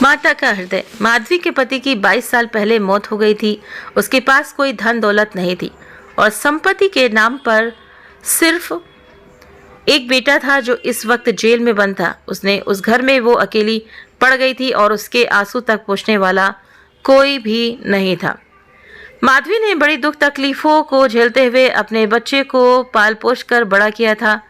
माता का हृदय। माधवी के पति की 22 साल पहले मौत हो गई थी। उसके पास कोई धन दौलत नहीं थी और संपत्ति के नाम पर सिर्फ एक बेटा था जो इस वक्त जेल में बंद था। उस घर में वो अकेली पड़ गई थी और उसके आंसू तक पूछने वाला कोई भी नहीं था। माधवी ने बड़ी दुख तकलीफों को झेलते हुए अपने बच्चे को पाल पोष कर बड़ा किया था।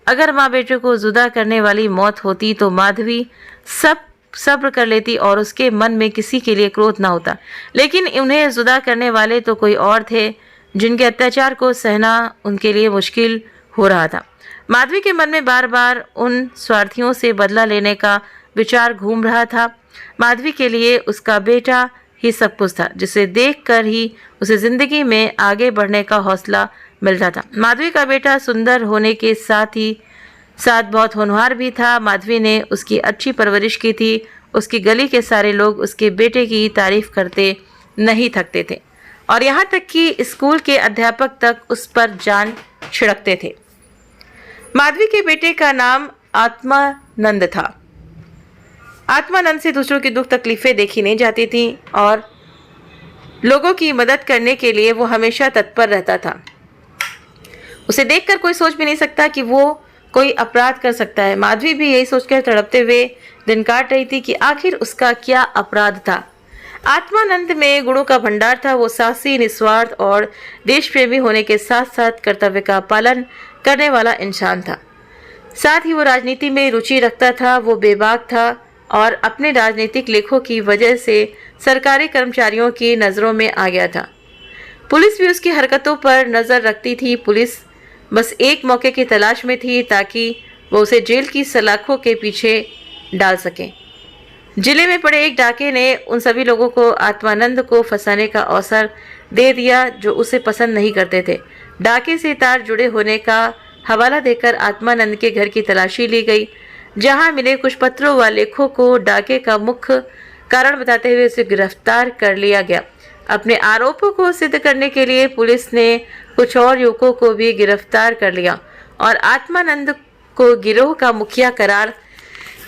अगर माँ बेटे को जुदा करने वाली मौत होती तो माधवी सब सब्र कर लेती और उसके मन में किसी के लिए क्रोध ना होता, लेकिन उन्हें जुदा करने वाले तो कोई और थे जिनके अत्याचार को सहना उनके लिए मुश्किल हो रहा था। माधवी के मन में बार बार उन स्वार्थियों से बदला लेने का विचार घूम रहा था। माधवी के लिए उसका बेटा ही सब कुछ था, जिसे देखकर ही उसे जिंदगी में आगे बढ़ने का हौसला मिलता था। माधवी का बेटा सुंदर होने के साथ बहुत होनहार भी था। माधवी ने उसकी अच्छी परवरिश की थी। उसकी गली के सारे लोग उसके बेटे की तारीफ करते नहीं थकते थे और यहाँ तक कि स्कूल के अध्यापक तक उस पर जान छिड़कते थे। माधवी के बेटे का नाम आत्मानंद था। आत्मानंद से दूसरों की दुख तकलीफें देखी नहीं जाती थी और लोगों की मदद करने के लिए वो हमेशा तत्पर रहता था। उसे देखकर कोई सोच भी नहीं सकता कि वो कोई अपराध कर सकता है। माधवी भी यही सोचकर तड़पते हुए दिन काट रही थी कि आखिर उसका क्या अपराध था। आत्मानंद में गुणों का भंडार था। वो साहसी, निस्वार्थ और देश प्रेमी होने के साथ साथ कर्तव्य का पालन करने वाला इंसान था। साथ ही वो राजनीति में रुचि रखता था। वो बेबाक था और अपने राजनीतिक लेखों की वजह से सरकारी कर्मचारियों की नज़रों में आ गया था। पुलिस भी उसकी हरकतों पर नज़र रखती थी। पुलिस बस एक मौके की तलाश में थी ताकि वो उसे जेल की सलाखों के पीछे डाल सके। जिले में पड़े एक डाके ने उन सभी लोगों को आत्मानंद को फंसाने का अवसर दे दिया जो उसे पसंद नहीं करते थे। डाके से तार जुड़े होने का हवाला देकर आत्मानंद के घर की तलाशी ली गई, जहां मिले कुछ पत्रों व लेखों को डाके का मुख्य कारण बताते हुए उसे गिरफ्तार कर लिया गया। अपने आरोपों को सिद्ध करने के लिए पुलिस ने कुछ और युवकों को भी गिरफ्तार कर लिया और आत्मानंद को गिरोह का मुखिया करार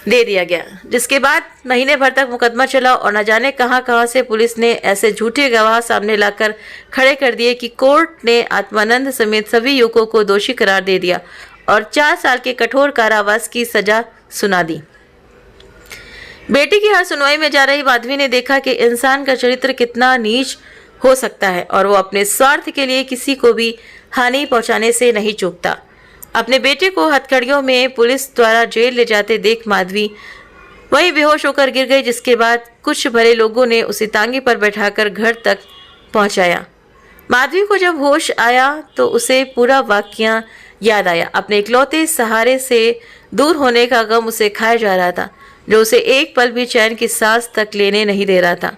दे दिया गया, जिसके बाद महीने भर तक मुकदमा चला और न जाने कहां से पुलिस ने ऐसे झूठे गवाह सामने लाकर खड़े कर दिए कि कोर्ट ने आत्मानंद समेत सभी युवकों को दोषी करार दे दिया और 4 साल के कठोर कारावास की सजा सुना दी। बेटी की हर सुनवाई में जा रही माधवी ने देखा कि इंसान का चरित्र कितना नीच हो सकता है और वो अपने स्वार्थ के लिए किसी को भी हानि पहुंचाने से नहीं चूकता। अपने बेटे को हथकड़ियों में पुलिस द्वारा जेल ले जाते देख माधवी वहीं बेहोश होकर गिर गई, जिसके बाद कुछ भले लोगों ने उसे तांगे पर बैठाकर घर तक पहुंचाया। माधवी को जब होश आया तो उसे पूरा वाकया याद आया। अपने इकलौते सहारे से दूर होने का गम उसे खाया जा रहा था, जो उसे एक पल भी चैन की सांस तक लेने नहीं दे रहा था।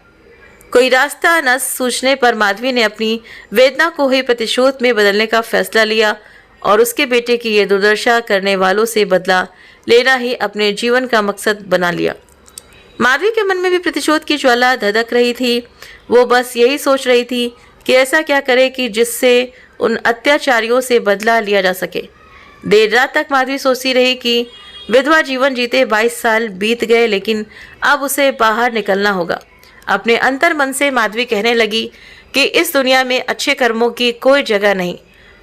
कोई रास्ता न सूझने पर माधवी ने अपनी वेदना को ही प्रतिशोध में बदलने का फैसला लिया और उसके बेटे की ये दुर्दशा करने वालों से बदला लेना ही अपने जीवन का मकसद बना लिया। माधवी के मन में भी प्रतिशोध की ज्वाला धधक रही थी। वो बस यही सोच रही थी कि ऐसा क्या करे कि जिससे उन अत्याचारियों से बदला लिया जा सके। देर रात तक माधवी सोचती रही कि विधवा जीवन जीते 22 साल बीत गए, लेकिन अब उसे बाहर निकलना होगा। अपने अंतर मन से माधवी कहने लगी कि इस दुनिया में अच्छे कर्मों की कोई जगह नहीं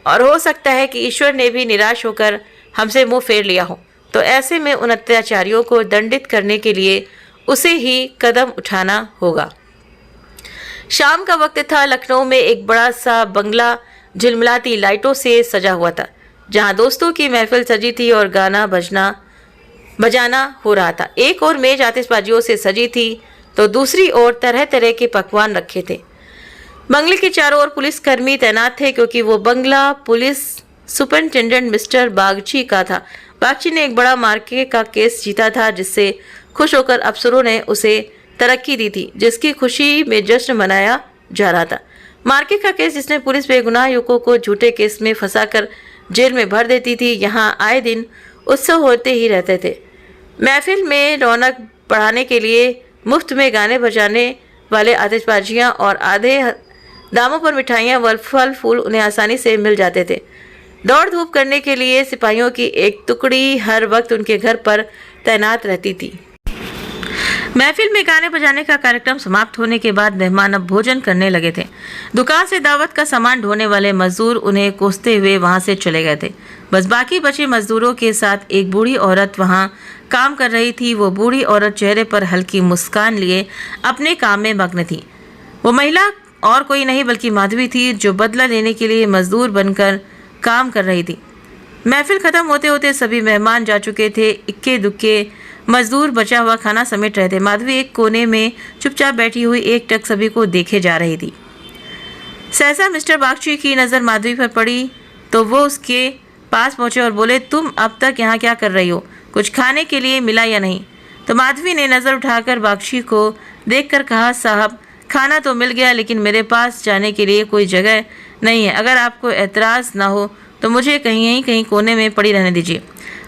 और हो सकता है कि ईश्वर ने भी निराश होकर हमसे मुंह फेर लिया हो, तो ऐसे में उन अत्याचारियों को दंडित करने के लिए उसे ही कदम उठाना होगा। शाम का वक्त था। लखनऊ में एक बड़ा सा बंगला झिलमिलाती लाइटों से सजा हुआ था, जहां दोस्तों की महफिल सजी थी और गाना बजाना हो रहा था। एक और मेज आतिशबाजियों से सजी थी तो दूसरी ओर तरह तरह के पकवान रखे थे। बंगले के चारों ओर पुलिसकर्मी तैनात थे, क्योंकि वो बंगला पुलिस सुपरिंटेंडेंट मिस्टर बागची का था। बागची ने एक बड़ा मार्के का केस जीता था, जिससे खुश होकर अफसरों ने उसे तरक्की दी थी, जिसकी खुशी में जश्न मनाया जा रहा था। मार्के का केस जिसमें पुलिस बेगुनाह युवकों को झूठे केस में फंसाकर जेल में भर देती थी। यहाँ आए दिन उत्सव होते ही रहते थे। महफिल में रौनक बढ़ाने के लिए मुफ्त में गाने बजाने वाले आतिशबाजियाँ और आधे दामों पर मिठाइयाँ व फल फूल उन्हें आसानी से मिल जाते थे। दौड़ धूप करने के लिए सिपाहियों की एक टुकड़ी हर वक्त उनके घर पर तैनात रहती थी। महफिल में गाने बजाने का कार्यक्रम समाप्त होने के बाद मेहमान अब भोजन करने लगे थे। दुकान से दावत का सामान ढोने वाले मजदूर उन्हें कोसते हुए वहां से चले गए थे। बस बाकी बचे मजदूरों के साथ एक बूढ़ी औरत वहां काम कर रही थी। वो बूढ़ी औरत चेहरे पर हल्की मुस्कान लिए अपने काम में मग्न थी। वो महिला और कोई नहीं बल्कि माधवी थी, जो बदला लेने के लिए मजदूर बनकर काम कर रही थी। महफिल खत्म होते होते सभी मेहमान जा चुके थे। इक्के दुक्के मजदूर बचा हुआ खाना समेट रहे थे। माधवी एक कोने में चुपचाप बैठी हुई एकटक सभी को देखे जा रही थी। सहसा मिस्टर बागची की नज़र माधवी पर पड़ी तो वो उसके पास पहुंचे और बोले, तुम अब तक यहाँ क्या कर रही हो? कुछ खाने के लिए मिला या नहीं? तो माधवी ने नज़र उठाकर बागची को देखकर कहा, साहब खाना तो मिल गया, लेकिन मेरे पास जाने के लिए कोई जगह नहीं है। अगर आपको एतराज़ ना हो तो मुझे कहीं कोने में पड़ी रहने दीजिए।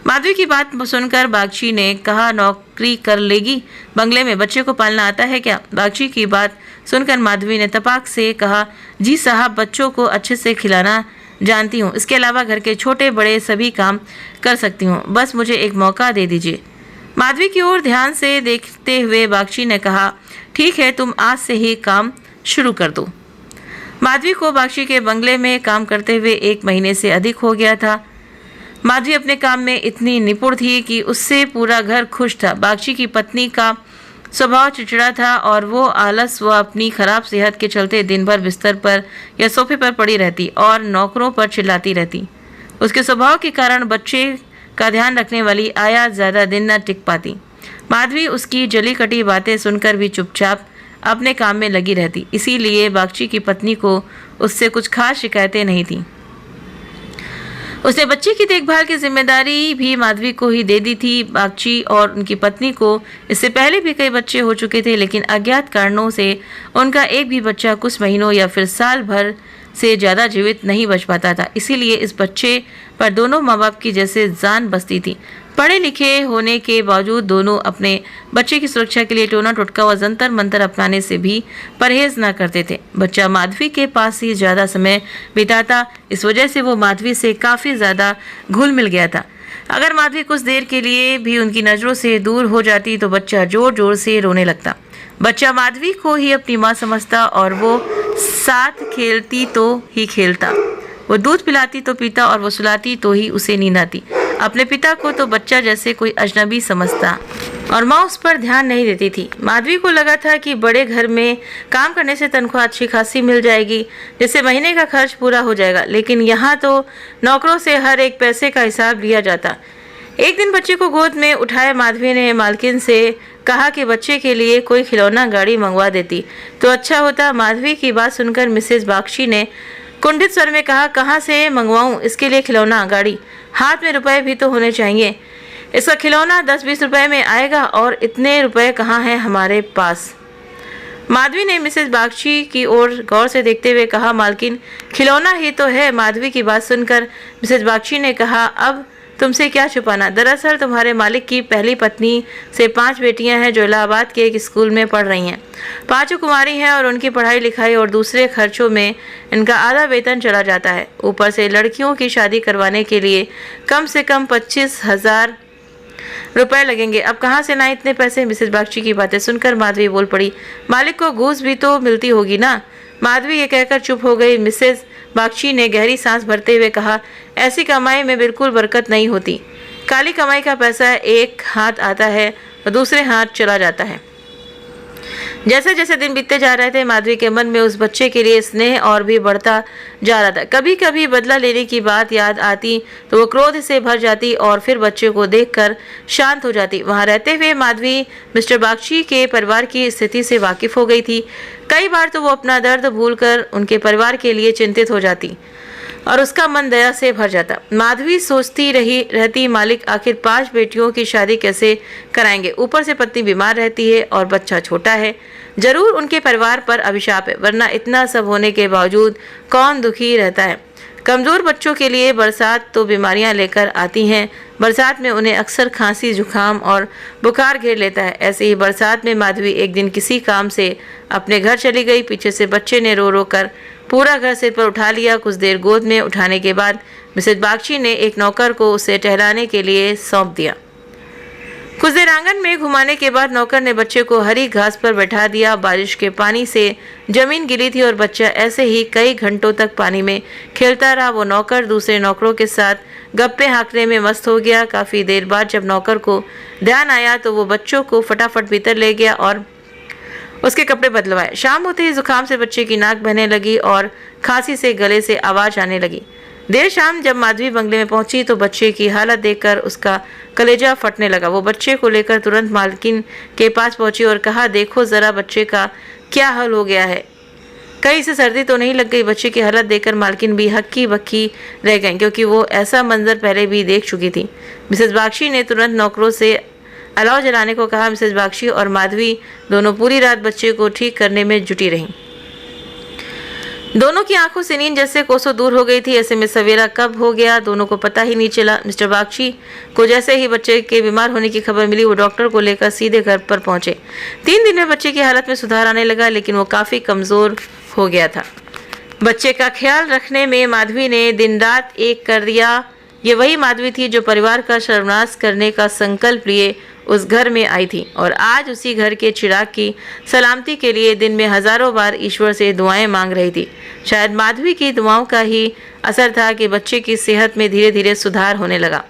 माधवी की बात सुनकर बागची ने कहा, नौकरी कर लेगी? बंगले में बच्चे को पालना आता है क्या? बागची की बात सुनकर माधवी ने तपाक से कहा, जी साहब, बच्चों को अच्छे से खिलाना जानती हूँ। इसके अलावा घर के छोटे बड़े सभी काम कर सकती हूँ। बस मुझे एक मौका दे दीजिए। माधवी की ओर ध्यान से देखते हुए बागची ने कहा, ठीक है, तुम आज से ही काम शुरू कर दो। माधवी को बागची के बंगले में काम करते हुए 1 महीने से अधिक हो गया था। माधवी अपने काम में इतनी निपुण थी कि उससे पूरा घर खुश था। बागची की पत्नी का स्वभाव चिड़चिड़ा था और वो आलस व अपनी खराब सेहत के चलते दिन भर बिस्तर पर या सोफे पर पड़ी रहती और नौकरों पर चिल्लाती रहती। उसके स्वभाव के कारण बच्चे का ध्यान रखने वाली आया ज़्यादा दिन न टिक पाती। माधवी उसकी जली कटी बातें सुनकर भी चुपचाप अपने काम में लगी रहती। इसीलिए बागची की पत्नी को उससे कुछ खास शिकायतें नहीं थीं। उसने बच्चे की देखभाल की जिम्मेदारी भी माधवी को ही दे दी थी। बागची और उनकी पत्नी को इससे पहले भी कई बच्चे हो चुके थे, लेकिन अज्ञात कारणों से उनका एक भी बच्चा कुछ महीनों या फिर साल भर से ज़्यादा जीवित नहीं बच पाता था। इसीलिए इस बच्चे पर दोनों माँ बाप की जैसे जान बसती थी। पढ़े लिखे होने के बावजूद दोनों अपने बच्चे की सुरक्षा के लिए टोना टोटका व जंतर मंतर अपनाने से भी परहेज न करते थे। बच्चा माधवी के पास ही ज़्यादा समय बिताता, इस वजह से वो माधवी से काफ़ी ज़्यादा घुल मिल गया था। अगर माधवी कुछ देर के लिए भी उनकी नज़रों से दूर हो जाती तो बच्चा जोर जोर से रोने लगता। बच्चा माधवी को ही अपनी माँ समझता और वो साथ खेलती तो ही खेलता, वो दूध पिलाती तो पीता और वो सुलाती तो ही उसे नींद आती। अपने पिता को तो बच्चा जैसे कोई अजनबी समझता और माँ उस पर ध्यान नहीं देती थी। माधवी को लगा था कि बड़े घर में काम करने से तनख्वाह अच्छी खासी मिल जाएगी, जिससे महीने का खर्च पूरा हो जाएगा, लेकिन यहाँ तो नौकरों से हर एक पैसे का हिसाब लिया जाता। एक दिन बच्चे को गोद में उठाए माधवी ने मालकिन से कहा कि बच्चे के लिए कोई खिलौना गाड़ी मंगवा देती तो अच्छा होता। माधवी की बात सुनकर मिसेस बागची ने कुंठित स्वर में कहा, कहाँ से मंगवाऊं इसके लिए खिलौना गाड़ी? हाथ में रुपए भी तो होने चाहिए। इसका खिलौना 10-20 रुपए में आएगा और इतने रुपए कहाँ हैं हमारे पास? माधवी ने मिसेस बागची की ओर गौर से देखते हुए कहा, मालकिन खिलौना ही तो है। माधवी की बात सुनकर मिसेस बागची ने कहा, अब तुमसे क्या छुपाना? दरअसल तुम्हारे मालिक की पहली पत्नी से 5 बेटियां हैं जो इलाहाबाद के एक स्कूल में पढ़ रही हैं। 5 कुमारी हैं और उनकी पढ़ाई लिखाई और दूसरे खर्चों में इनका आधा वेतन चला जाता है। ऊपर से लड़कियों की शादी करवाने के लिए कम से कम 25,000 रुपए लगेंगे। अब कहाँ से ना इतने पैसे? मिसेस बागची की बातें सुनकर माधवी बोल पड़ी, मालिक को घूस भी तो मिलती होगी ना? माधवी ये कहकर चुप हो गई। मिसेस बागची ने गहरी सांस भरते हुए कहा, ऐसी कमाई में बिल्कुल बरकत नहीं होती। काली कमाई का पैसा एक हाथ आता है और दूसरे हाथ चला जाता है। जैसे जैसे दिन बीतते जा रहे थे, माधवी के मन में उस बच्चे के लिए स्नेह और भी बढ़ता जा रहा था। कभी कभी बदला लेने की बात याद आती तो वो क्रोध से भर जाती और फिर बच्चे को देखकर शांत हो जाती। वहां रहते हुए माधवी मिस्टर बागची के परिवार की स्थिति से वाकिफ हो गई थी। कई बार तो वो अपना दर्द भूलकर उनके परिवार के लिए चिंतित हो जाती और उसका मन दया से भर जाता। माधवी सोचती रहती, मालिक आखिर 5 बेटियों की शादी कैसे कराएंगे? ऊपर से पत्नी बीमार रहती है और बच्चा छोटा है। जरूर उनके परिवार पर अभिशाप है, वरना इतना सब होने के बावजूद कौन दुखी रहता है? कमज़ोर बच्चों के लिए बरसात तो बीमारियां लेकर आती हैं। बरसात में उन्हें अक्सर खांसी, जुकाम और बुखार घेर लेता है। ऐसे ही बरसात में माधवी एक दिन किसी काम से अपने घर चली गई। पीछे से बच्चे ने रो रो कर पूरा घर सिर पर उठा लिया। कुछ देर गोद में उठाने के बाद मिसेस बागची ने एक नौकर को उसे टहलाने के लिए सौंप दिया। कुछ देर आंगन में घुमाने के बाद नौकर ने बच्चे को हरी घास पर बैठा दिया। बारिश के पानी से जमीन गिली थी और बच्चा ऐसे ही कई घंटों तक पानी में खेलता रहा। वो नौकर दूसरे नौकरों के साथ गप्पे हाँकने में मस्त हो गया। काफ़ी देर बाद जब नौकर को ध्यान आया तो वो बच्चों को फटाफट भीतर ले गया और उसके कपड़े बदलवाए। शाम होते ही जुकाम से बच्चे की नाक बहने लगी और खांसी से गले से आवाज़ आने लगी। देर शाम जब माधवी बंगले में पहुंची तो बच्चे की हालत देखकर उसका कलेजा फटने लगा। वो बच्चे को लेकर तुरंत मालकिन के पास पहुंची और कहा, देखो ज़रा बच्चे का क्या हाल हो गया है, कहीं से सर्दी तो नहीं लग गई। बच्चे की हालत देखकर मालकिन भी हक्की बक्की रह गई, क्योंकि वो ऐसा मंजर पहले भी देख चुकी थी। मिसेस बागची ने तुरंत नौकरों से अलाव जलाने को कहा। मिसेस बागची और माधवी दोनों पूरी रात बच्चे को ठीक करने में जुटी रहीं। दोनों की आंखों से नींद जैसे कोसों दूर हो गई थी। ऐसे में सवेरा कब हो गया दोनों को पता ही नहीं चला। मिस्टर बागची को जैसे ही बच्चे के बीमार होने की खबर मिली वो डॉक्टर को लेकर सीधे घर पर पहुंचे। 3 दिन में बच्चे की हालत में सुधार आने लगा, लेकिन वो काफ़ी कमज़ोर हो गया था। बच्चे का ख्याल रखने में माधवी ने दिन रात एक कर दिया। ये वही माधवी थी जो परिवार का सर्वनाश करने का संकल्प लिए उस घर में आई थी और आज उसी घर के चिराग की सलामती के लिए दिन में हजारों बार ईश्वर से दुआएं मांग रही थी। शायद माधवी की दुआओं का ही असर था कि बच्चे की सेहत में धीरे धीरे सुधार होने लगा।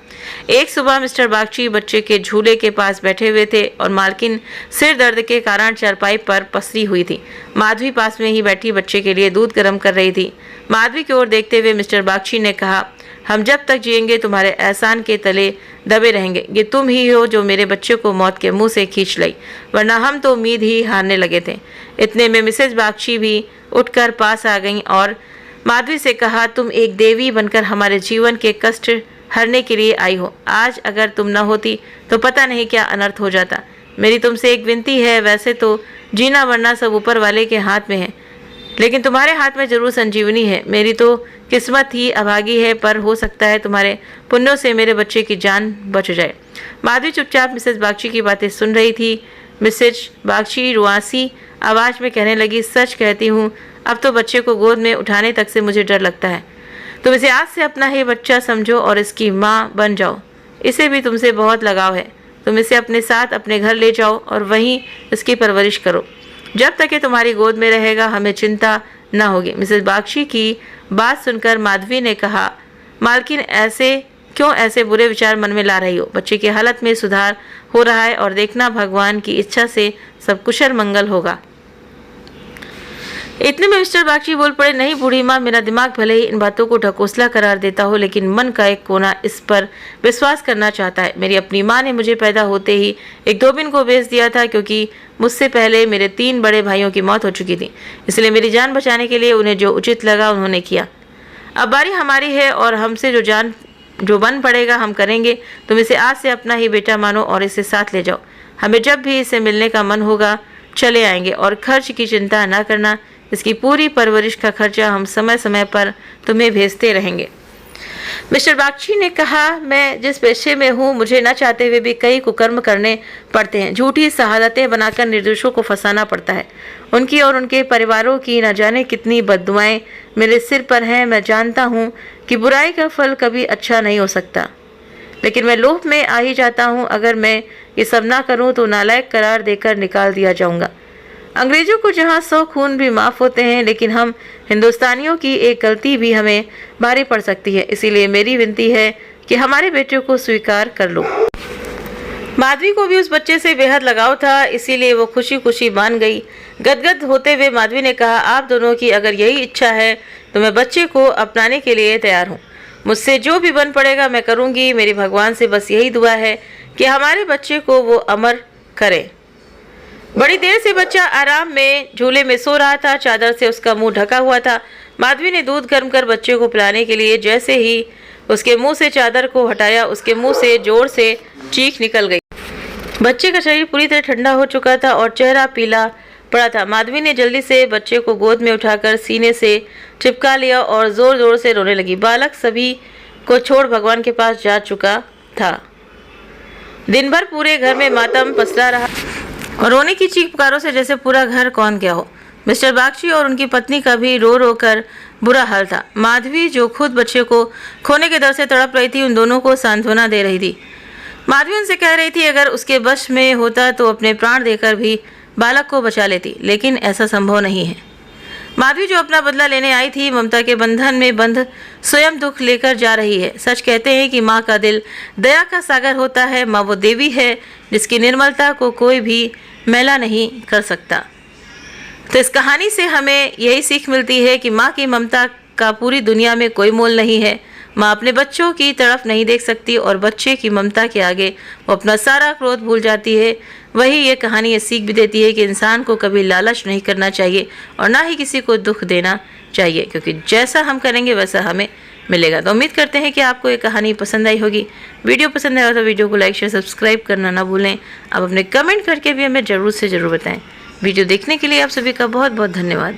एक सुबह मिस्टर बागची बच्चे के झूले के पास बैठे हुए थे और मालकिन सिर दर्द के कारण चारपाई पर पसरी हुई थी। माधवी पास में ही बैठी बच्चे के लिए दूध गर्म कर रही थी। माधवी की ओर देखते हुए मिस्टर बागची ने कहा, हम जब तक जिएंगे तुम्हारे एहसान के तले दबे रहेंगे। ये तुम ही हो जो मेरे बच्चे को मौत के मुंह से खींच लाई, वरना हम तो उम्मीद ही हारने लगे थे। इतने में मिसेस बागची भी उठकर पास आ गईं और माधवी से कहा, तुम एक देवी बनकर हमारे जीवन के कष्ट हरने के लिए आई हो। आज अगर तुम न होती तो पता नहीं क्या अनर्थ हो जाता। मेरी तुमसे एक विनती है, वैसे तो जीना मरना सब ऊपर वाले के हाथ में है, लेकिन तुम्हारे हाथ में जरूर संजीवनी है। मेरी तो किस्मत ही अभागी है, पर हो सकता है तुम्हारे पुण्यों से मेरे बच्चे की जान बच जाए। माधवी चुपचाप मिसेस बागची की बातें सुन रही थी। मिसेस बागची रुआसी आवाज़ में कहने लगी, सच कहती हूँ, अब तो बच्चे को गोद में उठाने तक से मुझे डर लगता है। तुम इसे आज से अपना ही बच्चा समझो और इसकी माँ बन जाओ। इसे भी तुमसे बहुत लगाव है। तुम इसे अपने साथ अपने घर ले जाओ और वहीं इसकी परवरिश करो। जब तक ये तुम्हारी गोद में रहेगा हमें चिंता न होगी। मिसेस बागची की बात सुनकर माधवी ने कहा, मालकिन ऐसे बुरे विचार मन में ला रही हो। बच्चे की हालत में सुधार हो रहा है और देखना भगवान की इच्छा से सब कुशल मंगल होगा। इतने में मिस्टर बागची बोल पड़े, नहीं बूढ़ी माँ, मेरा दिमाग भले ही इन बातों को ढकोसला करार देता हो, लेकिन मन का एक कोना इस पर विश्वास करना चाहता है। मेरी अपनी माँ ने मुझे पैदा होते ही एक धोबिन को बेच दिया था, क्योंकि मुझसे पहले मेरे 3 बड़े भाइयों की मौत हो चुकी थी। इसलिए मेरी जान बचाने के लिए उन्हें जो उचित लगा उन्होंने किया। अब बारी हमारी है और हमसे जो बन पड़ेगा हम करेंगे। तुम इसे आज से अपना ही बेटा मानो और इसे साथ ले जाओ। हमें जब भी इसे मिलने का मन होगा चले आएंगे और खर्च की चिंता ना करना। इसकी पूरी परवरिश का खर्चा हम समय समय पर तुम्हें भेजते रहेंगे। मिस्टर बागची ने कहा, मैं जिस पेशे में हूँ मुझे न चाहते हुए भी कई कुकर्म करने पड़ते हैं। झूठी शहादतें बनाकर निर्दोषों को फंसाना पड़ता है। उनकी और उनके परिवारों की न जाने कितनी बद्दुआएं मेरे सिर पर हैं। मैं जानता हूँ कि बुराई का फल कभी अच्छा नहीं हो सकता, लेकिन मैं लोभ में आ ही जाता हूँ। अगर मैं ये सब ना करूँ तो नालायक करार देकर निकाल दिया जाऊँगा। अंग्रेजों को जहाँ 100 खून भी माफ़ होते हैं, लेकिन हम हिंदुस्तानियों की एक गलती भी हमें भारी पड़ सकती है। इसीलिए मेरी विनती है कि हमारे बेटे को स्वीकार कर लो। माधवी को भी उस बच्चे से बेहद लगाव था, इसीलिए वो खुशी खुशी मान गई। गदगद होते हुए माधवी ने कहा, आप दोनों की अगर यही इच्छा है तो मैं बच्चे को अपनाने के लिए तैयार हूँ। मुझसे जो भी बन पड़ेगा मैं करूँगी। मेरी भगवान से बस यही दुआ है कि हमारे बच्चे को वो अमर करे। बड़ी देर से बच्चा आराम में झूले में सो रहा था। चादर से उसका मुंह ढका हुआ था। माधवी ने दूध गर्म कर बच्चे को पिलाने के लिए जैसे ही उसके मुंह से चादर को हटाया, उसके मुंह से जोर से चीख निकल गई। बच्चे का शरीर पूरी तरह ठंडा हो चुका था और चेहरा पीला पड़ा था। माधवी ने जल्दी से बच्चे को गोद में उठाकर सीने से चिपका लिया और जोर जोर से रोने लगी। बालक सभी को छोड़ भगवान के पास जा चुका था। दिन भर पूरे घर में मातम पसरा रहा और रोने की चीख पुकारों से जैसे पूरा घर कौन गया हो। मिस्टर बागची और उनकी पत्नी का भी रो रो कर बुरा हाल था। माधवी जो खुद बच्चे को खोने के डर से तड़प रही थी, उन दोनों को सांत्वना दे रही थी। माधवी उनसे कह रही थी अगर उसके वश में होता तो अपने प्राण देकर भी बालक को बचा लेती, लेकिन ऐसा संभव नहीं है। माधवी जो अपना बदला लेने आई थी, ममता के बंधन में बंध स्वयं दुख लेकर जा रही है। सच कहते हैं कि माँ का दिल दया का सागर होता है। माँ वो देवी है जिसकी निर्मलता को कोई भी मैला नहीं कर सकता। तो इस कहानी से हमें यही सीख मिलती है कि माँ की ममता का पूरी दुनिया में कोई मोल नहीं है। माँ अपने बच्चों की तरफ नहीं देख सकती और बच्चे की ममता के आगे वो अपना सारा क्रोध भूल जाती है। वही ये कहानी ये सीख भी देती है कि इंसान को कभी लालच नहीं करना चाहिए और ना ही किसी को दुख देना चाहिए, क्योंकि जैसा हम करेंगे वैसा हमें मिलेगा। तो उम्मीद करते हैं कि आपको ये कहानी पसंद आई होगी। वीडियो पसंद आया तो वीडियो को लाइक शेयर सब्सक्राइब करना ना भूलें। आप अपने कमेंट करके भी हमें ज़रूर से ज़रूर बताएँ। वीडियो देखने के लिए आप सभी का बहुत बहुत धन्यवाद।